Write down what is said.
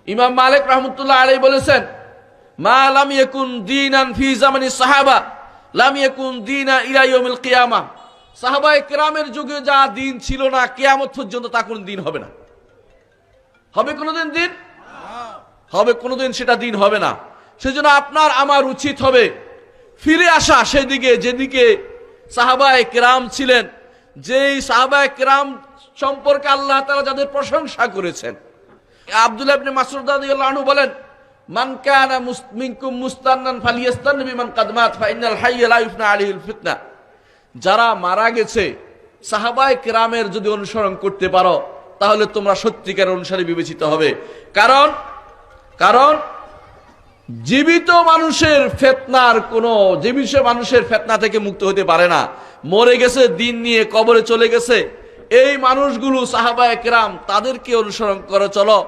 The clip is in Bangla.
ইমাম মালিক রাহমাতুল্লাহ আলাইহি বলেছেন, মা লাম ইয়াকুন দীনান ফি জামানি সাহাবা লাম ইয়াকুন দীনা ইলা ইয়াউমিল কিয়ামা। সাহাবায়ে কেরামের যুগে যা দিন ছিল না, কিয়ামত পর্যন্ত তা কোন দিন হবে না। হবে কোনদিন দিন? হবে কোনদিন সেটা দিন হবে না। সেজন্য আপনার আমার উচিত হবে ফিরে আসা সেদিকে যেদিকে সাহাবায়ে কেরাম ছিলেন, যেই সাহাবায়ে কেরাম সম্পর্কে আল্লাহ তাআলা যাদের প্রশংসা করেছেন। আব্দুল্লাহ ইবনে মাসউদ রাদিয়াল্লাহু আনহু বলেন, মান কানা মিনকুম মুস্তান্নান ফালিয়াস্তান বিমান কাদ মাত ফা ইন্নাল হাইয়্যা লা ইউফনা আলাইহিল ফিতনা। যারা মারা গেছে সাহাবায়ে কেরামের যদি অনুসরণ করতে পারো তাহলে তোমরা সত্যিকার অনুসারী বিবেচিত হবে। কারণ জীবিত মানুষের ফিতনার কোনো জীবিত মানুষের ফিতনা থেকে মুক্ত হতে পারে না। মরে গেছে, দিন নিয়ে কবরে চলে গেছে, এই মানুষগুলো সাহাবায়ে কেরাম, তাদেরকে অনুসরণ করে চলো।